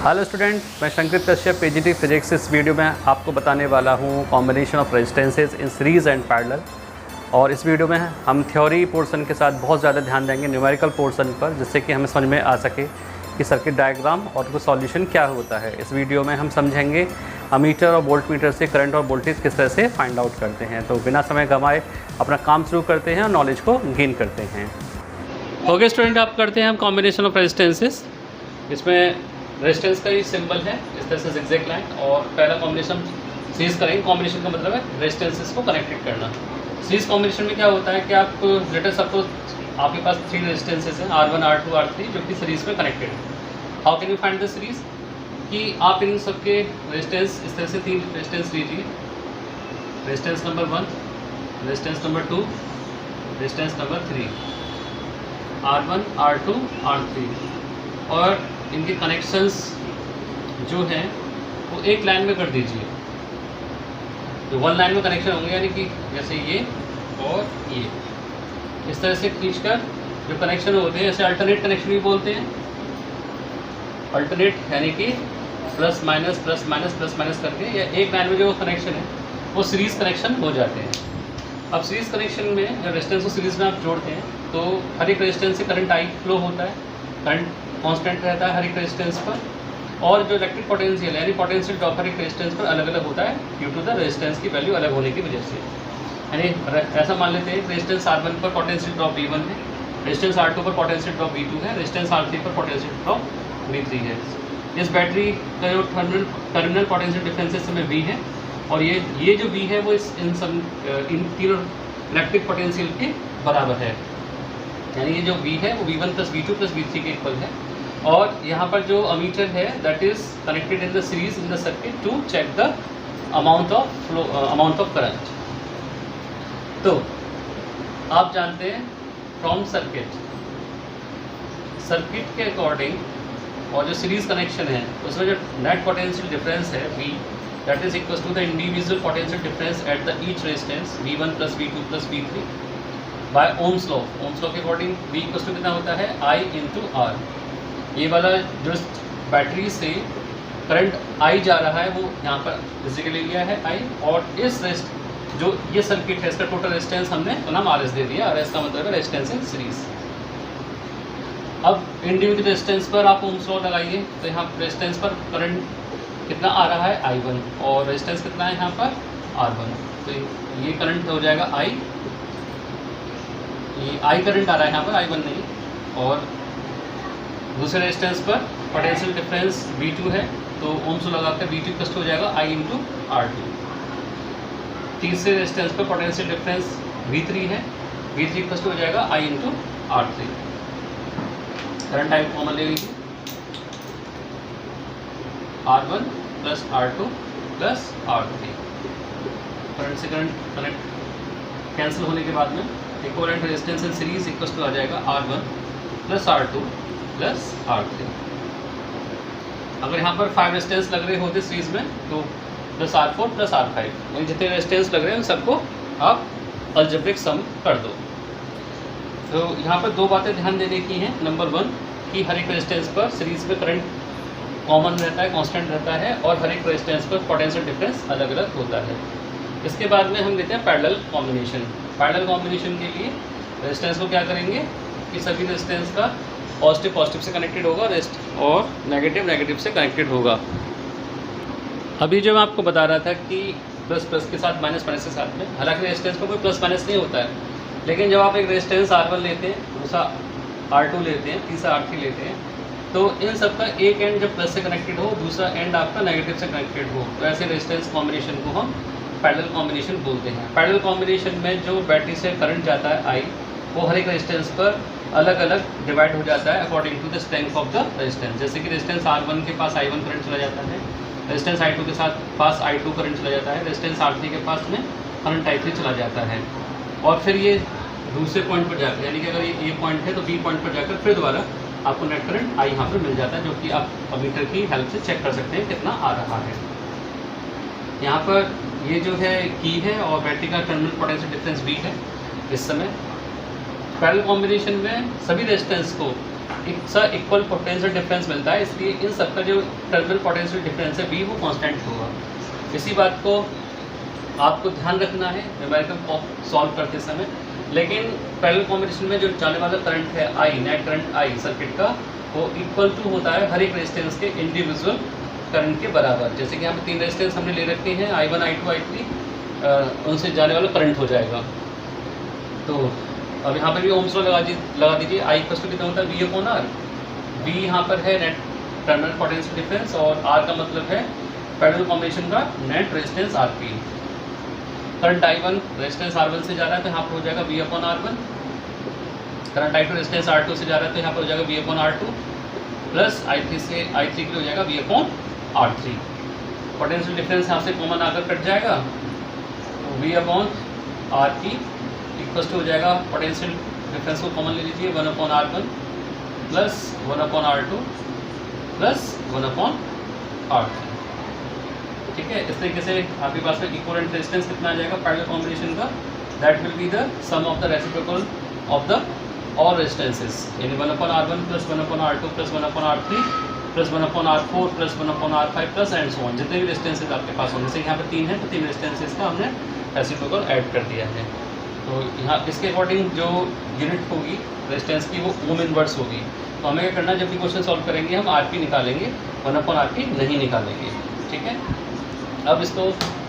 Hello student, मैं Shankar Kashyap PGT physics. इस video में आपको बताने वाला हूँ combination of resistances in series and parallel. और इस वीडियो में हम थ्योरी पोर्शन के साथ बहुत ज़्यादा ध्यान देंगे न्यूमेरिकल पोर्शन पर, जिससे कि हमें समझ में आ सके कि सर्किट डायग्राम और उसका सॉल्यूशन क्या होता है। इस वीडियो में हम समझेंगे अमीटर और वोल्ट मीटर से करंट और वोल्टेज किस तरह से फाइंड आउट करते हैं। तो बिना समय गंवाए अपना काम शुरू करते हैं और नॉलेज को गेन करते हैं। ओके स्टूडेंट, आप करते हैं हम कॉम्बिनेशन ऑफ रेजिस्टेंसेस। इसमें रेजिस्टेंस का ही सिंबल है इस तरह से ज़िगज़ैग लाइन, और पहला कॉम्बिनेशन सीरीज़ करेंगे। कॉम्बिनेशन का मतलब है रेजिस्टेंसेस को कनेक्टेड करना। सीरीज़ कॉम्बिनेशन में क्या होता है कि आप लेटर सपोज आपके पास 3 रेजिस्टेंसेस हैं R1, R2, R3, जो कि सीरीज़ में कनेक्टेड है। How can you find the series? कि आप इन सबके रेजिस्टेंस इस तरह से 3 रेजिस्टेंस लीजिए। Resistance number 1, resistance number 2, resistance number 3, R1, R2, R3, और इनके कनेक्शंस जो हैं वो एक लाइन में कर दीजिए। तो 1 लाइन में कनेक्शन होंगे, यानी कि जैसे ये और ये इस तरह से खींचकर जो कनेक्शन होते हैं, ऐसे अल्टरनेट कनेक्शन भी बोलते हैं। अल्टरनेट यानी कि plus minus plus minus plus minus करके, या एक लाइन में जो कनेक्शन है वो सीरीज़ कनेक्शन हो जाते हैं। अब सीरीज़ कनेक्शन में जब रेजिस्टेंस को सीरीज़ में आप जोड़ते हैं तो हर एक रेजिस्टेंस से करंट आई फ्लो होता है, करंट कांस्टेंट रहता है हर एक रेजिस्टेंस पर, और जो इलेक्ट्रिक पोटेंशियल यानी पोटेंशियल ड्रॉप हर एक रेजिस्टेंस पर अलग अलग होता है ड्यू टू द रेजिस्टेंस की वैल्यू अलग होने की वजह से। यानी ऐसा मान लेते हैं रेजिस्टेंस R1 पर पोटेंशियल ड्रॉप V1 है, रेजिस्टेंस R2 पर पोटेंशियल ड्रॉप V2 है, रेजिस्टेंस R3 पर पोटेंशियल ड्रॉप V3 है। इस बैटरी का जो टर्मिनल पोटेंशियल डिफरेंसेस में V है, और ये जो V है वो इन तीनों इलेक्ट्रिक पोटेंशियल के बराबर है। यानी ये जो V है वो V1 plus V2 plus V3 के इक्वल है। और यहाँ पर जो अमीटर है that is connected in the series in the circuit to check the amount of current. तो आप जानते हैं फ्रॉम सर्किट के अकॉर्डिंग और जो सीरीज कनेक्शन है उसमें जो नेट पोटेंशियल डिफरेंस है V that is equal to the individual potential difference at the each resistance V1 plus V2 plus V3 by Ohm's law. Ohm's law के according V equal to कितना होता है I into R। ये वाला जो battery से current I जा रहा है वो यहाँ पर फिजिकली लिया है I, और इस जो ये सर्किट है इसका टोटल रेजिस्टेंस हमने तो नाम RS दे दिया। RS का मतलब है रेजिस्टेंस इन सीरीज। अब इंडिविजुअल रेजिस्टेंस पर आप ओम्स लॉ लगाइए तो यहाँ रेजिस्टेंस पर करंट कितना आ रहा है I1, और रेजिस्टेंस कितना है यहाँ पर R1। तो ये करंट हो जाएगा I, ये I करंट आ रहा है यहाँ पर I1 नहीं, और दूसरे रेजिस्टेंस पर पोटेंशियल डिफरेंस V2 है तो ओम्स लॉ लगाकर V2 प्लस हो जाएगा I इंटू R2। तीसरे रेजिस्टेंस पर पोटेंशियल डिफरेंस V3 है, V3 प्लस हो जाएगा I into R3। Current type common ले लीजिए, R1 plus R2 plus R3। Current से करंट कनेक्ट कैंसिल होने के बाद में equivalent resistance in series equal to आ जाएगा R1 plus R2 plus R3। अगर यहाँ पर 5 रेजिस्टेंस लग रहे होते सीरीज में तो प्लस R4 प्लस R5, यानी जितने रेजिस्टेंस लग रहे हैं उन सबको आप अलजेब्रिक सम कर दो। तो यहाँ पर 2 बातें ध्यान देने की हैं। नंबर 1 कि हर एक रेजिस्टेंस पर सीरीज में करंट कॉमन रहता है, कांस्टेंट रहता है, और हर एक रेजिस्टेंस पर पोटेंशियल डिफरेंस अलग अलग होता है। इसके बाद में हम लेते हैं पैरेलल कॉम्बिनेशन। पैरेलल कॉम्बिनेशन के लिए रेजिस्टेंस को क्या करेंगे कि सभी रेजिस्टेंस का पॉजिटिव पॉजिटिव से कनेक्टेड होगा और नेगेटिव नेगेटिव से कनेक्टेड होगा। अभी जो मैं आपको बता रहा था कि प्लस प्लस के साथ माइनस माइनस के साथ में, हालांकि रेजिस्टेंस पर कोई प्लस माइनस नहीं होता है, लेकिन जब आप एक रेजिस्टेंस R1 लेते हैं, दूसरा R2 लेते हैं, तीसरा R3 लेते हैं, तो इन सब का एक एंड जब प्लस से कनेक्टेड हो, दूसरा एंड आपका नेगेटिव से कनेक्टेड हो, तो ऐसे रेजिस्टेंस कॉम्बिनेशन को हम पैरेलल कॉम्बिनेशन बोलते हैं। पैरेलल कॉम्बिनेशन में जो बैटरी से करंट जाता है I, वो हर एक रेजिस्टेंस पर अलग अलग डिवाइड हो जाता है according to the strength of the resistance. जैसे कि रेजिस्टेंस R1 के पास I1 करंट चला जाता है, रेजिस्टेंस I2 के साथ पास I2 करंट चला जाता है, रेजिस्टेंस R3 के पास में करंट I3 चला जाता है, और फिर ये दूसरे पॉइंट पर जाकर, यानी कि अगर ये A पॉइंट है तो B पॉइंट पर जाकर फिर दोबारा आपको नेट करंट I यहाँ पर मिल जाता है, जो कि आप अमीटर की हेल्प से चेक कर सकते हैं कितना आ रहा है। यहाँ पर ये जो है की है, और बैटरी का टर्मिनल पोटेंशियल डिफरेंस V है। इस समय पैरेलल कॉम्बिनेशन में सभी रेजिस्टेंस को सर इक्वल पोटेंशियल डिफरेंस मिलता है, इसलिए इन सबका जो टर्मिनल पोटेंशियल डिफरेंस है V वो कांस्टेंट होगा। इसी बात को आपको ध्यान रखना है न्यूमेरिकल सॉल्व करते समय। लेकिन पैरेलल कॉम्बिनेशन में जो जाने वाला करंट है I, net current I circuit का, वो इक्वल टू होता है हर एक रेजिस्टेंस के इंडिविजुअल करंट के बराबर। जैसे कि यहाँ पे 3 रेजिस्टेंस हमने ले रखे हैं I1, I2, I3, उनसे जाने वाला करंट हो जाएगा। तो अब यहाँ पर भी ओम्स लॉ लगा दीजिए। I इक्वल टू कितना होता है V/R। V यहाँ पर है नेट टर्मिनल पोटेंशियल डिफरेंस और R का मतलब है पैरेलल कॉम्बिनेशन का net resistance RP। Current I1 resistance R1 से जा रहा है तो यहाँ पर हो जाएगा V/R1। Current I2 resistance R2 से जा रहा है तो यहाँ पर हो जाएगा V/R2 प्लस I3 के लिए हो जाएगा V/R3। पोटेंशियल डिफरेंस यहाँ से कॉमन आकर कट जाएगा तो V/RP इक्वल टू हो जाएगा, पोटेंशियल डिफरेंस को कॉमन ले लीजिए, 1/R1 plus 1/R2 plus 1/R3। ठीक है, इस तरीके से आपके पास में इक्विवेलेंट रेजिस्टेंस कितना आ जाएगा पैरेलल कॉम्बिनेशन का, that will be the sum of the reciprocal of the all resistances, यानी 1/R1 plus 1/R2 plus 1/R3 plus 1/R4 plus 1/R5 plus and so on. जितने भी रेजिस्टेंसेस आपके पास होंगे, जैसे यहाँ पर 3 है तो 3 रेजिस्टेंसेस का हमने रेसिप्रोकल ऐड कर दिया है। तो यहाँ इसके अकॉर्डिंग जो यूनिट होगी रेजिस्टेंस की वो ओम इनवर्स होगी। तो हमें क्या करना है, जब भी क्वेश्चन सॉल्व करेंगे हम RP निकालेंगे, 1/RP नहीं निकालेंगे। ठीक है, अब इसको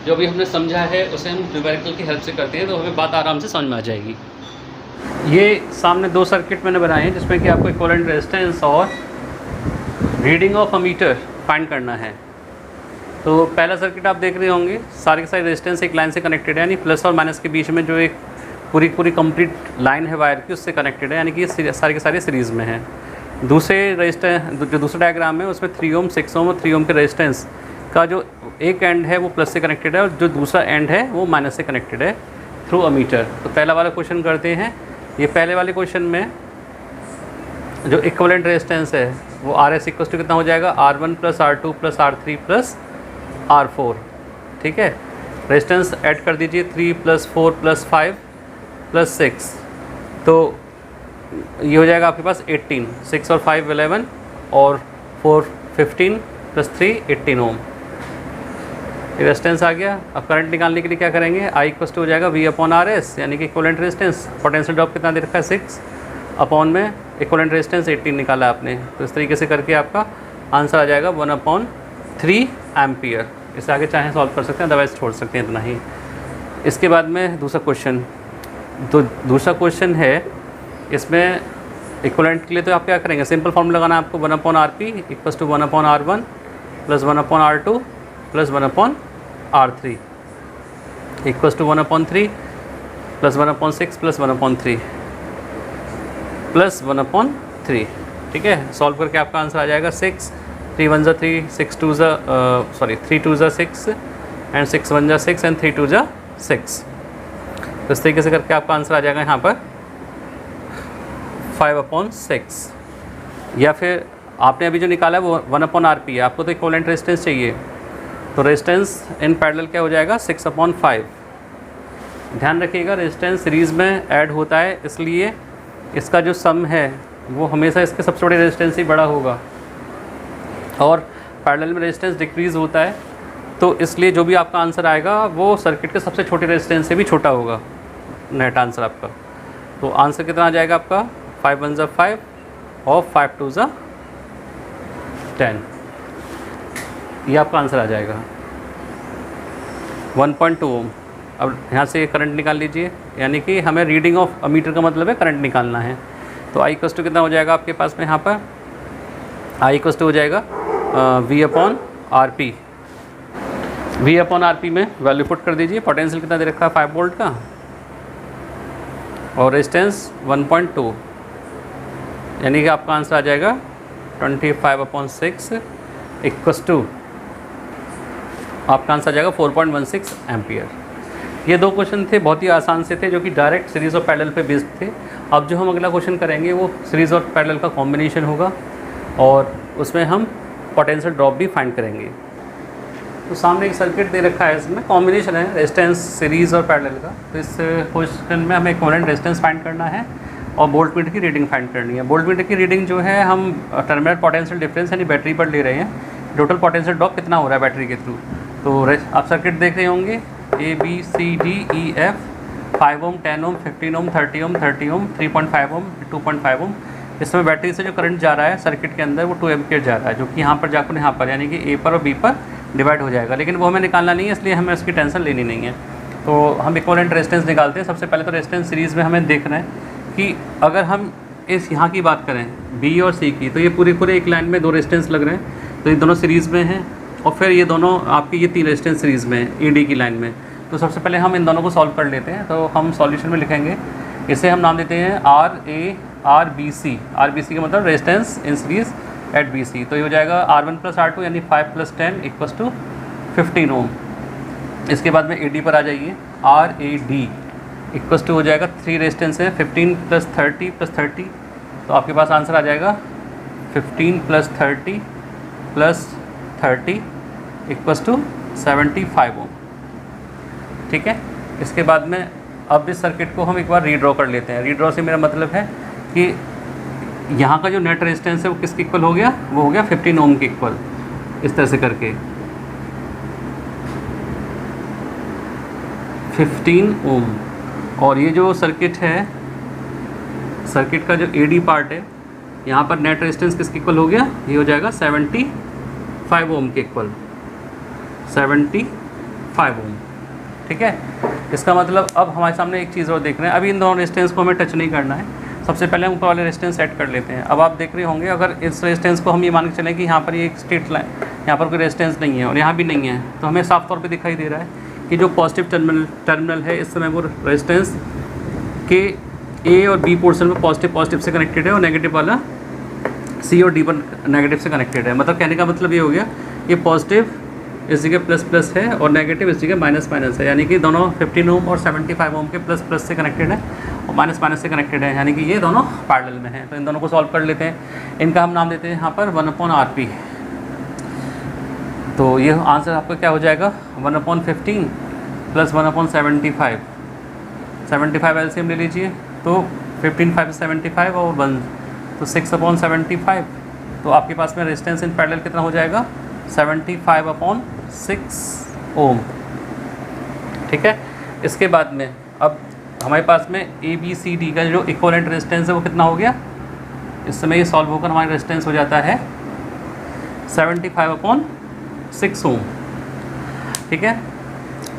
जो भी हमने समझा है उसे हम न्यूमेरिकल की हेल्प से करते हैं तो हमें बात आराम से समझ में आ जाएगी। ये सामने 2 सर्किट मैंने बनाए हैं जिसमें कि आपको इक्विवेलेंट रेजिस्टेंस और रीडिंग ऑफ अमीटर फाइंड करना है। तो पहला सर्किट आप देख रहे होंगे, सारे के सारे रेजिस्टेंस एक लाइन से कनेक्टेड है, यानी प्लस और माइनस के बीच में जो एक पूरी कंप्लीट लाइन है वायर की उससे कनेक्टेड है, यानी कि सारे के सारे सीरीज़ में है। दूसरे रेजिस्टेंस जो दूसरा डायग्राम है उसमें 3 ओम 6 ओम और 3 ओम के रेजिस्टेंस का जो एक एंड है वो प्लस से कनेक्टेड है और जो दूसरा एंड है वो माइनस से कनेक्टेड है थ्रू अमीटर। तो पहला वाला क्वेश्चन करते हैं। ये पहले वाले क्वेश्चन में जो इक्विवेलेंट रेजिस्टेंस है वो RS इक्वल टू कितना हो जाएगा, R1 plus R2 plus R3 plus R4। ठीक है, रेजिस्टेंस ऐड कर दीजिए, 3 प्लस 4 प्लस 5 प्लस 6, तो ये हो जाएगा आपके पास 18। 6 और 5 11 और 4 15 प्लस 3 18 ओम। रेजिस्टेंस आ गया। अब करंट निकालने के लिए क्या करेंगे, I इक्वल टू हो जाएगा V/RS, यानी कि इक्विवेलेंट रेजिस्टेंस। पोटेंशियल ड्रॉप कितना दे रखा है 6 अपॉन में इक्विवेलेंट रेजिस्टेंस 18 निकाला आपने। तो इस तरीके से करके आपका आंसर आ जाएगा 1/3 एम्पियर। इससे आगे चाहे सॉल्व कर सकते हैं, अदरवाइज छोड़ सकते हैं इतना ही। इसके बाद में दूसरा क्वेश्चन, तो दूसरा क्वेश्चन है इसमें इक्विवेलेंट के लिए तो आप क्या करेंगे, सिंपल फॉर्मूला लगाना है आपको, 1/RP equal to 1/R1 plus 1/R2 plus 1/R3 equal to 1/3 plus 1/6 plus 1/3 plus 1/3। ठीक है, सॉल्व करके आपका आंसर आ जाएगा 6, 3 1 जा 3, 3 2 जा 6 एंड 6 1 जा 6 एंड 3 2 जा 6। तो इस तरीके से करके आपका आंसर आ जाएगा यहाँ पर 5/6। या फिर आपने अभी जो निकाला है वो 1/RP है, आपको तो इक्विवेलेंट रेजिस्टेंस चाहिए, तो रेजिस्टेंस इन पैरेलल क्या हो जाएगा 6/5। ध्यान रखिएगा रेजिस्टेंस सीरीज़ में ऐड होता है, इसलिए इसका जो सम है वो हमेशा इसके सबसे बड़े रेजिस्टेंस ही बड़ा होगा और पैरेलल में रेजिस्टेंस डिक्रीज़ होता है, तो इसलिए जो भी आपका आंसर आएगा वो सर्किट के सबसे छोटे रेजिस्टेंस से भी छोटा होगा नेट आंसर आपका। तो आंसर कितना आ जाएगा आपका 5 1 जा 5 और 5 2 जा 10। ये आपका आंसर आ जाएगा 1.2 ओम। अब यहाँ से करंट निकाल लीजिए, यानी कि हमें रीडिंग ऑफ अमीटर का मतलब है करंट निकालना है। तो I इक्वल टू कितना हो जाएगा आपके पास में यहाँ पर, I इक्वल टू हो जाएगा V/RP। V/RP में वैल्यू पुट कर दीजिए। पोटेंशियल कितना दे रखा है 5 वोल्ट का और रेजिस्टेंस 1.2, यानी कि आपका आंसर आ जाएगा 25/6 इक्वल टू आपका आंसर आ जाएगा 4.16 एम्पियर। ये 2 क्वेश्चन थे, बहुत ही आसान से थे, जो कि डायरेक्ट सीरीज़ और पैरेलल पे बेस्ड थे। अब जो हम अगला क्वेश्चन करेंगे वो सीरीज़ और पैरेलल का कॉम्बिनेशन होगा और उसमें हम पोटेंशियल ड्रॉप भी फाइंड करेंगे। तो सामने एक सर्किट दे रखा है, इसमें कॉम्बिनेशन है रेजिस्टेंस सीरीज़ और पैरेलल का। तो इस क्वेश्चन में हमें इक्विवेलेंट रेजिस्टेंस फाइंड करना है और वोल्ट मीटर की रीडिंग फाइंड करनी है। वोल्ट मीटर की रीडिंग जो है हम टर्मिनल पोटेंशियल डिफरेंस यानी बैटरी पर ले रहे हैं, टोटल पोटेंशियल ड्रॉप कितना हो रहा है बैटरी के थ्रू। तो आप सर्किट देख रहे होंगे ABCDEF 5 ओम, 10 ओम, 15 ओम, 30 ओम, 30 ओम, 3.5 ओम, 2.5 ओम। इस समय बैटरी से जो करंट जा रहा है सर्किट के अंदर वो 2 एम्पियर जा रहा है, जो कि यहाँ पर जाकर यहाँ पर यानी कि A पर और B पर डिवाइड हो जाएगा, लेकिन वो हमें निकालना नहीं है, इसलिए हमें उसकी टेंशन लेनी नहीं है। तो हम इक्विवेलेंट रेजिस्टेंस निकालते हैं। सबसे पहले तो रेजिस्टेंस सीरीज़ में हमें देखना है कि अगर हम इस यहाँ की बात करें B और C की, तो ये पूरे एक लाइन में 2 रेजिस्टेंस लग रहे हैं, तो ये दोनों सीरीज़ में हैं, और फिर ये दोनों आपकी ये 3 रेजिस्टेंस सीरीज़ में हैं AD की लाइन में। तो सबसे पहले हम इन दोनों को सॉल्व कर लेते हैं। तो हम सॉल्यूशन में लिखेंगे, इसे हम नाम देते हैं RBC का मतलब resistance in series at BC। तो ये हो जाएगा R1 + R2 यानी 5 + 10 = 15 ओम। इसके बाद में AD पर आ जाइए, RAD इक्वस टू हो जाएगा 3 रेजिस्टेंस है 15 + 30 + 30, तो आपके पास आंसर आ जाएगा 15 + 30 + 30 = 75 ओम। ठीक है। इसके बाद में अब इस सर्किट को हम एक बार रीड्रॉ कर लेते हैं। रीड्रॉ से मेरा मतलब है कि यहाँ का जो नेट रेजिस्टेंस है वो किसके इक्वल हो गया, वो हो गया 15 ओम के इक्वल, इस तरह से करके 15 ओम। और ये जो सर्किट है, सर्किट का जो AD पार्ट है, यहाँ पर नेट रेजिस्टेंस किसके इक्वल हो गया, ये हो जाएगा 75 ओम के इक्वल, 75 ओम। ठीक है। इसका मतलब अब हमारे सामने एक चीज़ और देख रहे हैं, अभी इन दोनों रेजिस्टेंस को हमें टच नहीं करना है। सबसे पहले हम ऊपर वाले रेजिस्टेंस सेट कर लेते हैं। अब आप देख रहे होंगे, अगर इस रेजिस्टेंस को हम ये मान के चलें कि यहाँ पर ये एक स्ट्रेट लाइन, यहाँ पर कोई रेजिस्टेंस नहीं है और यहाँ भी नहीं है, तो हमें साफ तौर पे दिखाई दे रहा है कि जो पॉजिटिव टर्मिनल है इस समय वो रेजिस्टेंस के A और B पोर्शन में पॉजिटिव से कनेक्टेड है, और नेगेटिव वाला C और D पर नेगेटिव से कनेक्टेड है। मतलब कहने का मतलब ये हो गया, ये पॉजिटिव इस जगह प्लस है और नेगेटिव इस जगह माइनस है, यानी कि दोनों 15 ओम और 75 ओम के प्लस से कनेक्टेड है और माइनस से कनेक्टेड है, यानी कि ये दोनों पैरेलल में हैं। तो इन दोनों को सॉल्व कर लेते हैं। इनका हम नाम देते हैं यहाँ पर 1/RP। तो ये आंसर आपका क्या हो जाएगा, 1/15 + 1/75। 75 एलसीएम ले लीजिए, तो 15 5 75 और 1, तो 6/75। तो आपके पास में रेजिस्टेंस इन पैरेलल कितना हो जाएगा, 75/6 ओम। ठीक है। इसके बाद में अब हमारे पास में ABCD का जो इक्विवेलेंट रेजिस्टेंस है वो कितना हो गया, इस समय ये सॉल्व होकर हमारा रेजिस्टेंस हो जाता है 75/6 ओम। ठीक है।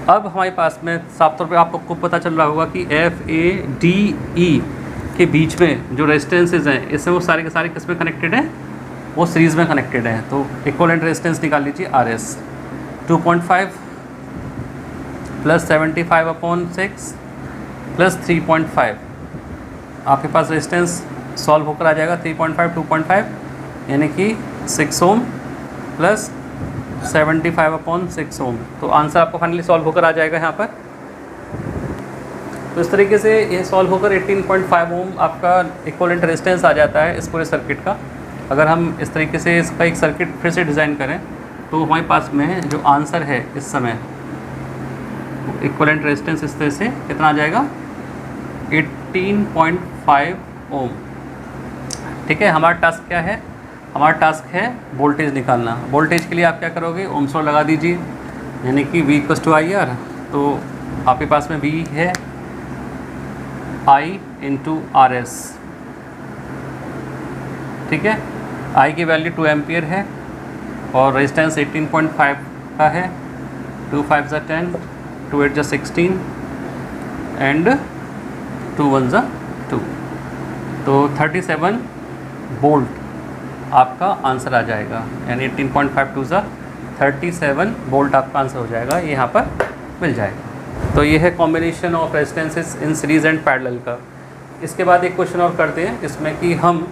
अब हमारे पास में साफ तौर पे आपको पता चल रहा होगा कि FADE के बीच में जो रेजिस्टेंसेज हैं इससे वो सारे के सारे किस में कनेक्टेड हैं, वो सीरीज़ में कनेक्टेड हैं। तो इक्विवेलेंट रेजिस्टेंस निकाल लीजिए, RS 2.5 + 75/6 + 3.5। आपके पास रेजिस्टेंस सॉल्व होकर आ जाएगा 3.5 2.5 यानी कि 6 ओम + 75/6 ओम। तो आंसर आपको फाइनली सॉल्व होकर आ जाएगा यहाँ पर। तो इस तरीके से ये सॉल्व होकर 18.5 ओम आपका इक्विवेलेंट रेजिस्टेंस आ जाता है इस पूरे सर्किट का। अगर हम इस तरीके से इसका एक सर्किट फिर से डिज़ाइन करें तो हमारे पास में जो आंसर है इस समय इक्विवेलेंट रेजिस्टेंस इस तरह से कितना आ जाएगा, 18.5 ओम। ठीक है। हमारा टास्क क्या है, हमारा टास्क है वोल्टेज निकालना। वोल्टेज के लिए आप क्या करोगे, ओम्स लॉ लगा दीजिए, यानी कि V = IR। तो आपके पास में V है I × RS। ठीक है। I की वैल्यू 2 एम्पियर है और रेजिस्टेंस 18.5 का है, 2 5 = 10, 2 8 = 16 एंड 2 1 = 2, तो 37 वोल्ट आपका आंसर आ जाएगा, यानी 18.5 2 = 37 वोल्ट आपका आंसर हो जाएगा, ये यहाँ पर मिल जाएगा। तो ये है combination of resistances in series and parallel का। इसके बाद एक क्वेश्चन और करते हैं जिसमें कि हम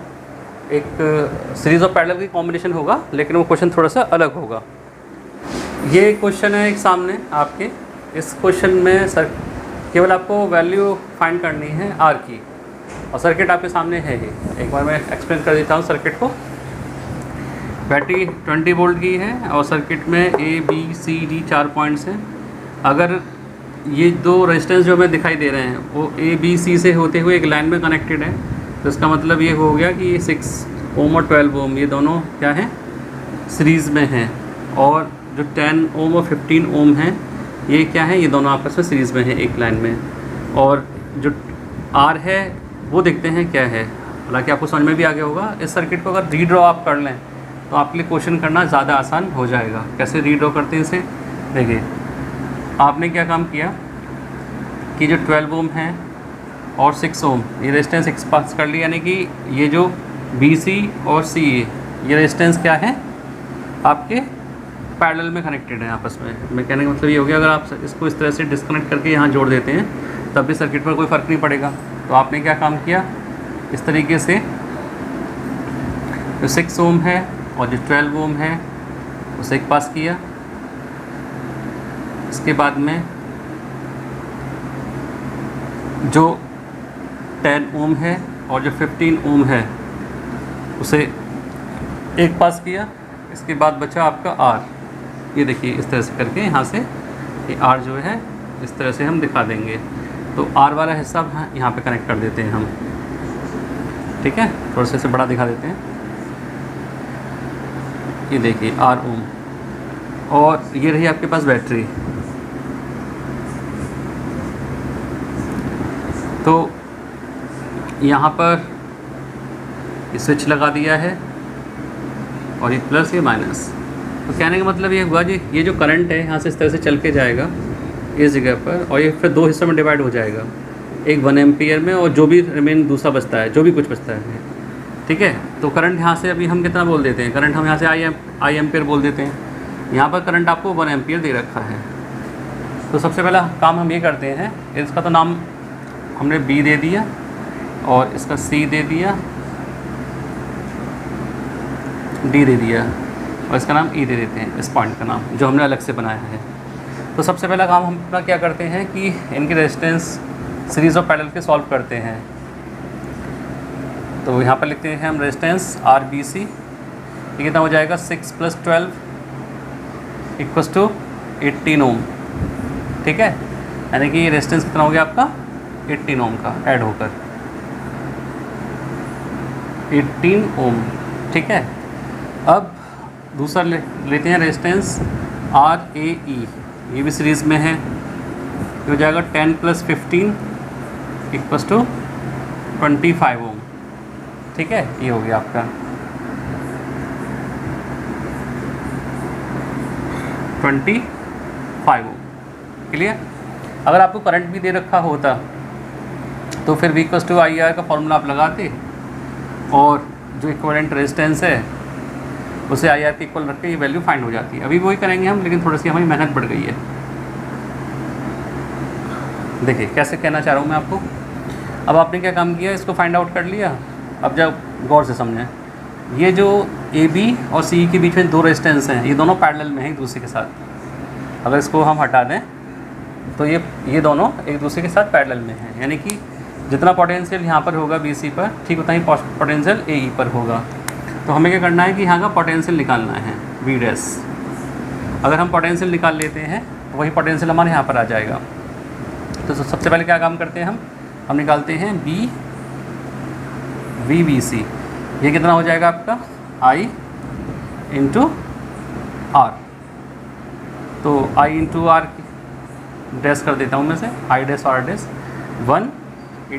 एक सीरीज़ ऑफ पैरेलल की कॉम्बिनेशन होगा, लेकिन वो क्वेश्चन थोड़ा सा अलग होगा। ये क्वेश्चन है एक सामने आपके। इस क्वेश्चन में सर केवल आपको वैल्यू फाइंड करनी है R की, और सर्किट आपके सामने है ही। एक बार मैं एक्सप्लेन कर देता हूँ सर्किट को। बैटरी 20 वोल्ट की है और सर्किट में A B C D 4 points हैं। अगर ये दो रेजिस्टेंस जो हमें दिखाई दे रहे हैं वो ए बी सी से होते हुए एक लाइन में कनेक्टेड है। तो इसका मतलब ये हो गया कि ये 6 ओम और 12 ओम ये दोनों क्या हैं, सीरीज़ में हैं। और जो 10 ओम और 15 ओम हैं ये क्या है, ये दोनों आपस में सीरीज़ में हैं एक लाइन में। और जो आर है वो देखते हैं क्या है। हालांकि आपको समझ में भी आ गया होगा। इस सर्किट को अगर रीड्रॉ आप कर लें तो आपके लिए क्वेश्चन करना ज़्यादा आसान हो जाएगा। कैसे रीड्रॉ करते हैं इसे, देखिए आपने क्या काम किया कि जो 12 ओम है और 6 ओम ये रेजिस्टेंस एक्स पास कर लिया, यानी कि ये जो बी सी और सी ये रेजिस्टेंस क्या है आपके पैरेलल में कनेक्टेड है आपस में। मैं कहने का मतलब ये हो गया, अगर आप इसको इस तरह से डिस्कनेक्ट करके यहाँ जोड़ देते हैं तब भी सर्किट पर कोई फ़र्क नहीं पड़ेगा। तो आपने क्या काम किया, इस तरीके से जो 6 ओम है और जो 12 ओम है उसे एक पास किया। इसके बाद में जो 10 ओम है और जो 15 ओम है उसे एक पास किया। इसके बाद बचा आपका आर। ये देखिए इस तरह से करके यहाँ से ये आर जो है इस तरह से हम दिखा देंगे। तो आर वाला हिस्सा यहाँ पे कनेक्ट कर देते हैं हम, ठीक है। थोड़ा सा इसे बड़ा दिखा देते हैं। ये देखिए आर ओम, और ये रही आपके पास बैटरी। तो यहाँ पर ये स्विच लगा दिया है और ये प्लस ये माइनस। तो कहने का मतलब ये हुआ जी, ये जो करंट है यहाँ से इस तरह से चल के जाएगा इस जगह पर, और ये फिर दो हिस्सों में डिवाइड हो जाएगा, एक 1 एम्पियर में और जो भी रिमेन दूसरा बचता है, जो भी कुछ बचता है, ठीक है। तो करंट यहाँ से अभी हम कितना बोल देते हैं, करंट हम यहाँ से आई एम्पियर बोल देते हैं। यहाँ पर करंट आपको 1 एम्पियर दे रखा है। तो सबसे पहला काम हम ये करते हैं, इसका तो नाम हमने बी दे दिया और इसका सी दे दिया, डी दे दिया और इसका नाम ई दे देते हैं, इस पॉइंट का नाम जो हमने अलग से बनाया है। तो सबसे पहला काम हम अपना क्या करते हैं कि इनकी रेजिस्टेंस सीरीज़ ऑफ पैरेलल के सॉल्व करते हैं। तो यहाँ पर लिखते हैं हम रेजिस्टेंस आर बी सी, ये कितना हो जाएगा 6 + 12 = 18 ओम, ठीक है। यानी कि ये रेजिस्टेंस कितना हो गया आपका 18 ओम का ऐड होकर 18 ओम, ठीक है। अब दूसरा लेते हैं रेजिस्टेंस आर ए ई, ये भी सीरीज़ में है। ये हो जाएगा 10 + 15 = 25 ओम, ठीक है। ये हो गया आपका 25 ओम, क्लियर। अगर आपको करंट भी दे रखा होता तो फिर V = IR का फॉर्मूला आप लगाते और जो इक्विवेलेंट रेजिस्टेंस है उसे IR के इक्वल रख के ये वैल्यू फाइंड हो जाती है। अभी वही करेंगे हम, लेकिन थोड़ी सी हमारी मेहनत बढ़ गई है। देखिए कैसे कहना चाह रहा हूँ मैं आपको। अब आपने क्या काम किया, इसको फाइंड आउट कर लिया। अब जब गौर से समझें, ये जो AB और CE के बीच में दो रेजिस्टेंस हैं, ये दोनों पैरेलल में हैं एक दूसरे के साथ। अगर इसको हम हटा दें तो ये दोनों एक दूसरे के साथ पैरेलल में हैं, यानी कि जितना पोटेंशियल यहाँ पर होगा BC पर, ठीक उतना ही पोटेंशियल AE पर होगा। तो हमें क्या करना है कि यहाँ का पोटेंशियल निकालना है V'। अगर हम पोटेंशियल निकाल लेते हैं तो वही पोटेंशियल हमारे यहाँ पर आ जाएगा। तो सबसे पहले क्या काम करते हैं हम निकालते हैं VBC। ये कितना हो जाएगा आपका I × R। तो I × R डैश कर देता हूँ मैं से, I डैश R डैश 1 ×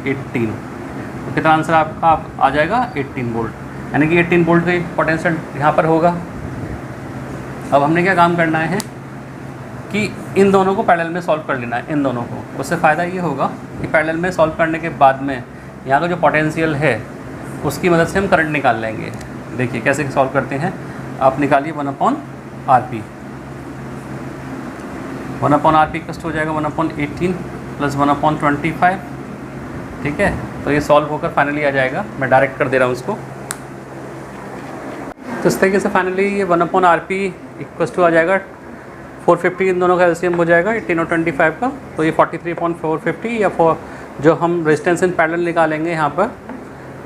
18। तो कितना आंसर आपका आ जाएगा 18 वोल्ट, यानी कि 18 वोल्ट का पोटेंशियल यहाँ पर होगा। अब हमने क्या काम करना है कि इन दोनों को पैरेलल में सॉल्व कर लेना है, इन दोनों को। उससे फ़ायदा ये होगा कि पैरेलल में सॉल्व करने के बाद में यहाँ का जो पोटेंशियल है उसकी मदद से हम करंट निकाल लेंगे। देखिए कैसे सॉल्व करते हैं, आप निकालिए 1/RP। 1/RP कस्ट हो जाएगा 1/18 + 1/25, ठीक है। तो ये सॉल्व होकर फाइनली आ जाएगा। मैं डायरेक्ट कर दे रहा हूँ उसको। तो इस तरीके से फाइनली ये 1/RP = आ जाएगा 450। इन दोनों का एलसीएम हो जाएगा 18 और 25 का। तो ये 43/450 या जो हम रेजिस्टेंस इन पैरेलल निकालेंगे यहाँ पर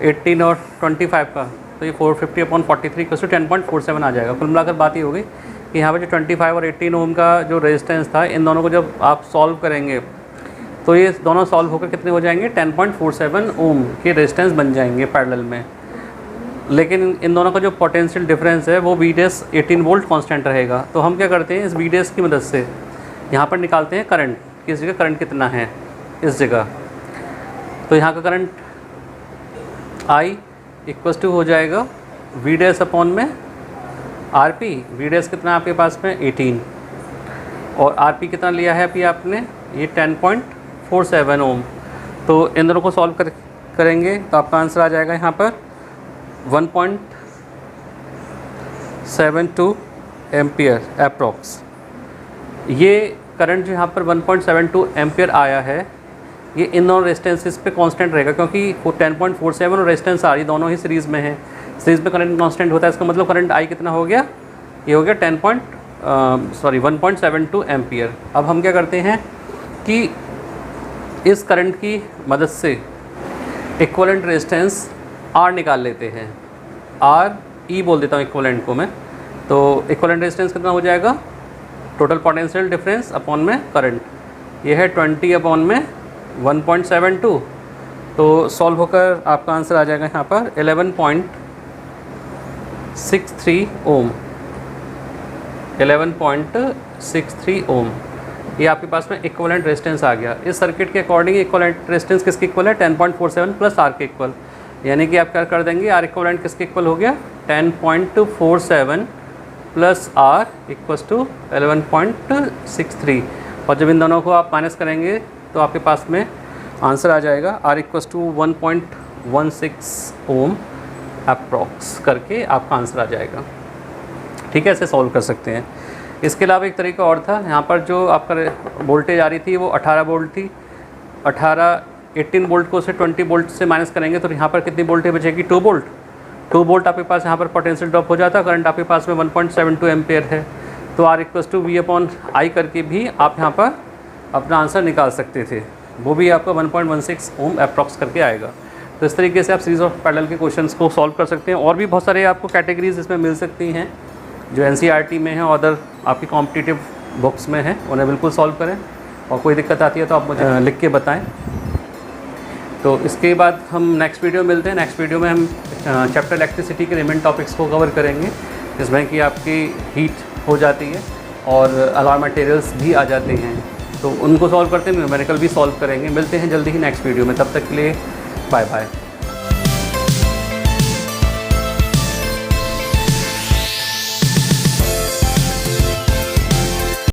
18 और 25 का, तो ये 450/43 = 10.47 आ जाएगा। कुल मिलाकर बात ये हो गई कि यहाँ पर जो 25 और 18 ओम का जो रेजिस्टेंस था, इन दोनों को जब आप सॉल्व करेंगे तो ये दोनों सॉल्व होकर कितने हो जाएंगे, 10.47 ओम के रेजिस्टेंस बन जाएंगे पैरेलल में। लेकिन इन दोनों का जो पोटेंशियल डिफरेंस है वो VDS 18 वोल्ट कांस्टेंट रहेगा। तो हम क्या करते हैं, इस VDS की मदद से यहाँ पर निकालते हैं करंट, किस जगह करंट कितना है इस जगह। तो यहाँ का करंट I इक्वल टू हो जाएगा VDS अपॉन में RP। VDS कितना है आपके पास में 18, और RP कितना लिया है अभी आपने, ये 10.47 ओम। तो इन दोनों को सॉल्व करेंगे तो आपका आंसर आ जाएगा यहाँ पर 1.72 एम्पियर अप्रॉक्स। ये करंट जो यहाँ पर 1.72 एम्पियर आया है, ये इन दोनों रेजिस्टेंसेस पे कांस्टेंट रहेगा, क्योंकि 10.47 और रेजिस्टेंस आ रही दोनों ही सीरीज़ में है। सीरीज़ में करंट कांस्टेंट होता है, इसका मतलब करंट I कितना हो गया, ये हो गया 1.72 एम्पियर। अब हम क्या करते हैं कि इस करंट की मदद से इक्विवेलेंट रेजिस्टेंस R निकाल लेते हैं। RE बोल देता हूँ इक्विवेलेंट को मैं। तो इक्विवेलेंट रेजिस्टेंस कितना हो जाएगा, टोटल पोटेंशियल डिफरेंस अपॉन में करंट, ये है 20 अपॉन में 1.72। तो सॉल्व होकर आपका आंसर आ जाएगा यहाँ पर 11.63 ओम। 11.63 ओम ये आपके पास में इक्विवेलेंट रेजिस्टेंस आ गया। इस सर्किट के अकॉर्डिंग इक्विवेलेंट रेजिस्टेंस किसके इक्वल है, 10.47 प्लस R के इक्वल, यानी कि आप क्या कर देंगे, R इक्विवेलेंट किसके इक्वल हो गया, 10.47 प्लस R इक्वल्स टू 11.63। और जब इन दोनों को आप माइनस करेंगे तो आपके पास में आंसर आ जाएगा R equals to 1.16 ohm approx करके आपका आंसर आ जाएगा। ठीक है, ऐसे सॉल्व कर सकते हैं। इसके अलावा एक तरीका और था, यहाँ पर जो आपका वोल्टेज आ रही थी वो 18 वोल्ट थी। 18 वोल्ट को उसे 20 वोल्ट से माइनस करेंगे तो यहाँ पर कितनी वोल्टेज बचेगी, 2 वोल्ट। 2 वोल्ट आपके पास यहाँ पर पोटेंशियल ड्रॉप हो जाता, करंट आपके पास में 1.72 एम्पियर है। तो R equals to V upon I करके भी आप यहाँ पर अपना आंसर निकाल सकते थे, वो भी आपका 1.16 ओम अप्रॉक्स करके आएगा। तो इस तरीके से आप सीरीज़ ऑफ पैरेलल के क्वेश्चंस को सॉल्व कर सकते हैं। और भी बहुत सारे आपको कैटेगरीज इसमें मिल सकती हैं जो NCERT में है और अदर आपकी कॉम्पिटिटिव बुक्स में है, उन्हें बिल्कुल सॉल्व करें। और कोई दिक्कत आती है तो आप मुझे लिख के बताएं। तो इसके बाद हम नेक्स्ट वीडियो मिलते हैं। नेक्स्ट वीडियो में हम चैप्टर इलेक्ट्रिसिटी के रिमेन टॉपिक्स को कवर करेंगे, जिसमें कि आपकी हीट हो जाती है और अलार्म मटेरियल्स भी आ जाते हैं, तो उनको सॉल्व करते हैं, न्यूमेरिकल भी सॉल्व करेंगे। मिलते हैं जल्दी ही नेक्स्ट वीडियो में, तब तक के लिए बाय बाय।